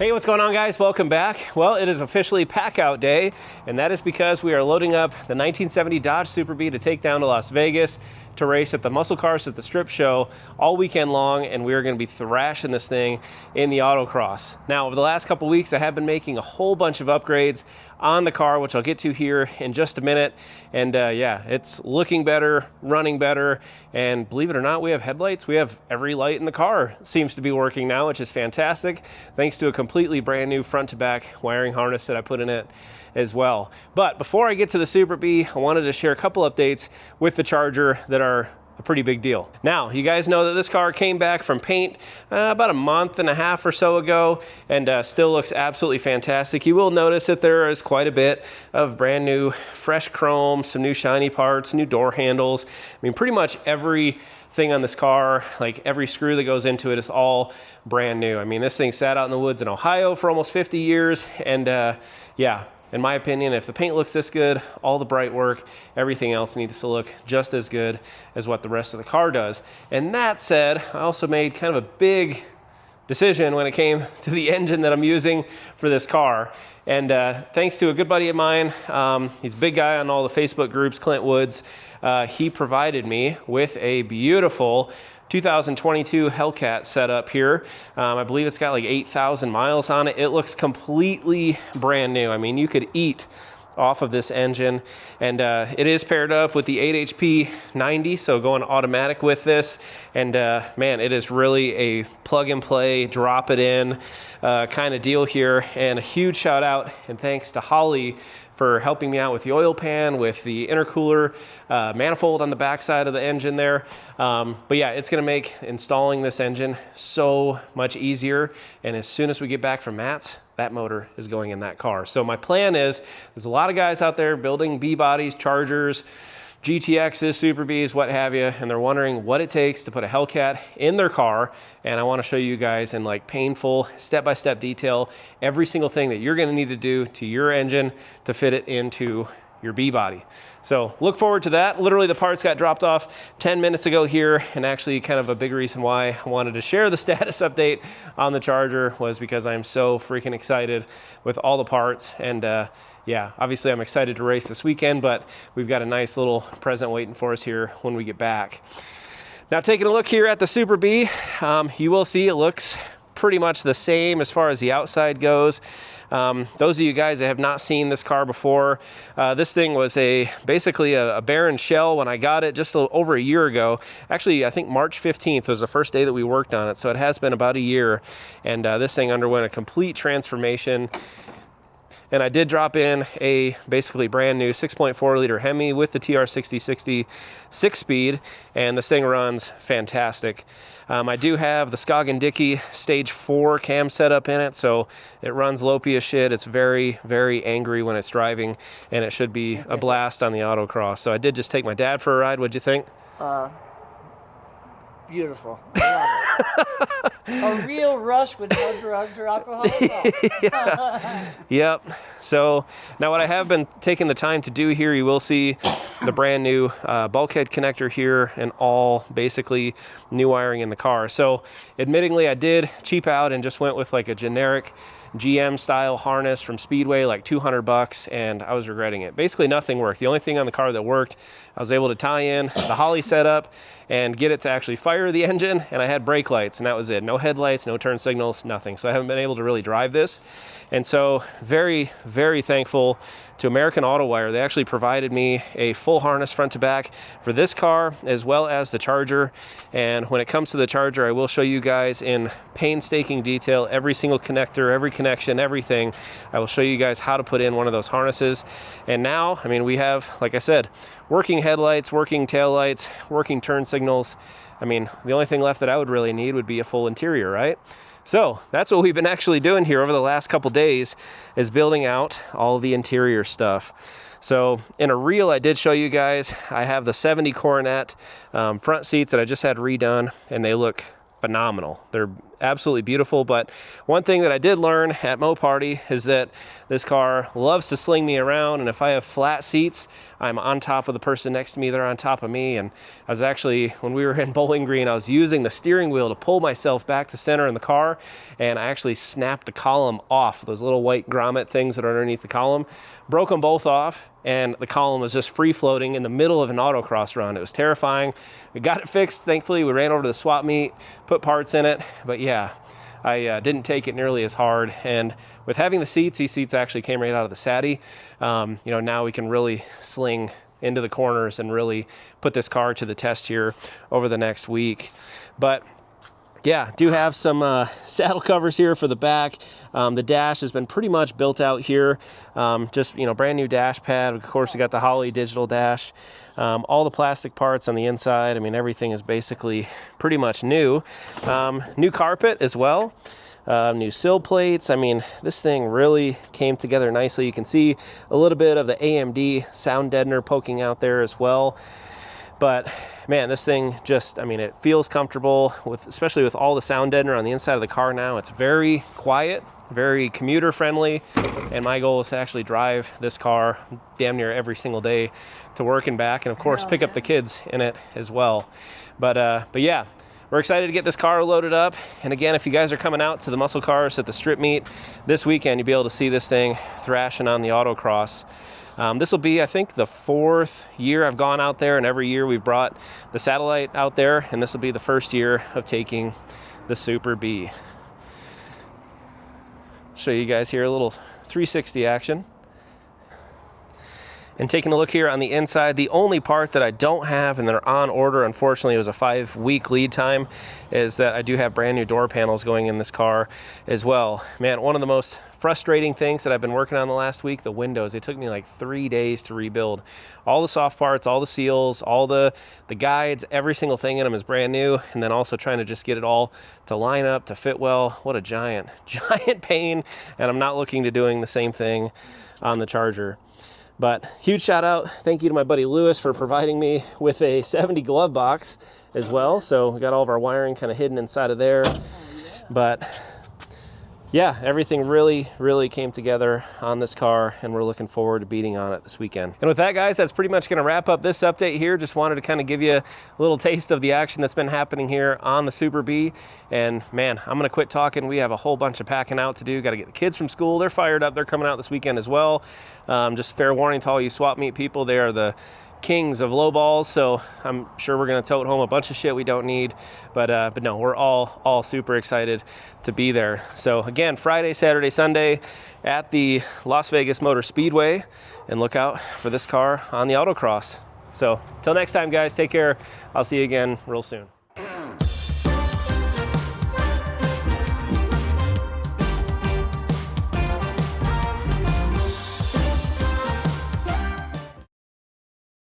Hey, what's going on, guys? Welcome back. Well, it is officially pack out day, and that is because we are loading up the 1970 Dodge Super Bee to take down to Las Vegas to race at the Muscle Cars at the Strip Show all weekend long, and we are going to be thrashing this thing in the autocross. Now, over the last couple weeks, I have been making a whole bunch of upgrades on the car, which I'll get to here in just a minute. And yeah, it's looking better, running better, and believe it or not, we have headlights. We have every light in the car seems to be working now, which is fantastic, thanks to a completely brand new front to back wiring harness that I put in it as well. But before I get to the Super Bee, I wanted to share a couple updates with the Charger that are a pretty big deal. Now, you guys know that this car came back from paint about a month and a half or so ago, and still looks absolutely fantastic. You will notice that there is quite a bit of brand new fresh chrome, some new shiny parts, new door handles. I mean, pretty much everything on this car, like every screw that goes into it, is all brand new. I mean, this thing sat out in the woods in Ohio for almost 50 years, and yeah, in my opinion, if the paint looks this good, all the bright work, everything else needs to look just as good as what the rest of the car does. And that said, I also made kind of a big decision when it came to the engine that I'm using for this car. And thanks to a good buddy of mine, he's a big guy on all the Facebook groups, Clint Woods, he provided me with a beautiful 2022 Hellcat setup here. I believe it's got like 8,000 miles on it. It looks completely brand new. I mean, you could eat off of this engine, and it is paired up with the 8HP 90, so going automatic with this. And man, it is really a plug and play, drop it in kind of deal here. And a huge shout out and thanks to Holley for helping me out with the oil pan, with the intercooler manifold on the backside of the engine there. But yeah, it's gonna make installing this engine so much easier. And as soon as we get back from Matt's, that motor is going in that car. So my plan is, there's a lot of guys out there building B-bodies, Chargers, GTXs, Super Bees, what have you, and they're wondering what it takes to put a Hellcat in their car. And I want to show you guys in like painful step-by-step detail every single thing that you're going to need to do to your engine to fit it into your B-body. So look forward to that. Literally the parts got dropped off 10 minutes ago here, and actually kind of a big reason why I wanted to share the status update on the Charger was because I'm so freaking excited with all the parts. And yeah, obviously I'm excited to race this weekend, but we've got a nice little present waiting for us here when we get back. Now, taking a look here at the Super Bee, you will see it looks pretty much the same as far as the outside goes. Those of you guys that have not seen this car before, this thing was basically a barren shell when I got it just over a year ago. Actually, I think March 15th was the first day that we worked on it, so it has been about a year, and this thing underwent a complete transformation. And I did drop in a basically brand new 6.4 liter Hemi with the TR6060 6-speed, and this thing runs fantastic. I do have the Scoggin Dickey stage 4 cam setup in it, so it runs lopey as shit. It's very, very angry when it's driving, and it should be a blast on the autocross. So I did just take my dad for a ride. What'd you think? Beautiful. I love it. A real rush with no drugs or alcohol. Yeah. Yep. So now what I have been taking the time to do here, you will see the brand new bulkhead connector here and all basically new wiring in the car. So admittingly, I did cheap out and just went with like a generic GM style harness from Speedway, like $200, and I was regretting it. Basically nothing worked. The only thing on the car that worked, I was able to tie in the Holley setup and get it to actually fire the engine, and I had brake lights, and that was it. No headlights, no turn signals, nothing. So I haven't been able to really drive this. And so very, very thankful to American Auto Wire. They actually provided me a full harness front to back for this car as well as the Charger. And when it comes to the Charger, I will show you guys in painstaking detail every single connector, every connection, everything. I will show you guys how to put in one of those harnesses. And now, I mean, we have, like I said, working headlights, working taillights, working turn signals. I mean, the only thing left that I would really need would be a full interior, right? So that's what we've been actually doing here over the last couple days, is building out all the interior stuff. So in a reel I did show you guys, I have the 70 Coronet front seats that I just had redone, and they look phenomenal. They're absolutely beautiful. But one thing that I did learn at Mo Party is that this car loves to sling me around, and if I have flat seats, I'm on top of the person next to me, they're on top of me. And I was actually, when we were in Bowling Green, I was using the steering wheel to pull myself back to center in the car, and I actually snapped the column off, those little white grommet things that are underneath the column, broke them both off, and the column was just free floating in the middle of an autocross run. It was terrifying. We got it fixed, thankfully. We ran over to the swap meet, put parts in it, but yeah, I didn't take it nearly as hard. And with having the seats, these seats actually came right out of the Sadie. You know, now we can really sling into the corners and really put this car to the test here over the next week. But yeah, do have some saddle covers here for the back. The dash has been pretty much built out here. Just, you know, brand new dash pad. Of course, we got the Holley digital dash. All the plastic parts on the inside. I mean, everything is basically pretty much new. New carpet as well. New sill plates. I mean, this thing really came together nicely. You can see a little bit of the AMD sound deadener poking out there as well. But man, this thing just, I mean, it feels comfortable, with, especially with all the sound deadener on the inside of the car now. It's very quiet, very commuter friendly, and my goal is to actually drive this car damn near every single day to work and back, and of course pick up the kids in it as well. But yeah, we're excited to get this car loaded up. And again, if you guys are coming out to the muscle cars at the strip meet this weekend, you'll be able to see this thing thrashing on the autocross. This will be, I think, the 4th year I've gone out there, and every year we've brought the satellite out there, and this will be the first year of taking the Super B. Show you guys here a little 360 action. And taking a look here on the inside, the only part that I don't have, and they're on order, unfortunately it was a 5-week lead time, is that I do have brand new door panels going in this car as well. Man, one of the most frustrating things that I've been working on the last week, the windows. It took me like 3 days to rebuild. All the soft parts, all the seals, all the guides, every single thing in them is brand new, and then also trying to just get it all to line up, to fit well. What a giant pain, and I'm not looking to doing the same thing on the Charger. But huge shout out, thank you to my buddy Lewis for providing me with a 70 glove box as well. So we got all of our wiring kind of hidden inside of there. But yeah, everything really came together on this car, and we're looking forward to beating on it this weekend. And with that, guys, that's pretty much gonna wrap up this update here. Just wanted to kind of give you a little taste of the action that's been happening here on the Super B. And man, I'm gonna quit talking. We have a whole bunch of packing out to do. Got to get the kids from school. They're fired up. They're coming out this weekend as well. Just fair warning to all you swap meet people, they are the kings of low balls, so I'm sure we're gonna tote home a bunch of shit we don't need, but no, we're all super excited to be there. So again, Friday, Saturday, Sunday at the Las Vegas Motor Speedway, and look out for this car on the autocross. So till next time, guys, take care. I'll see you again real soon.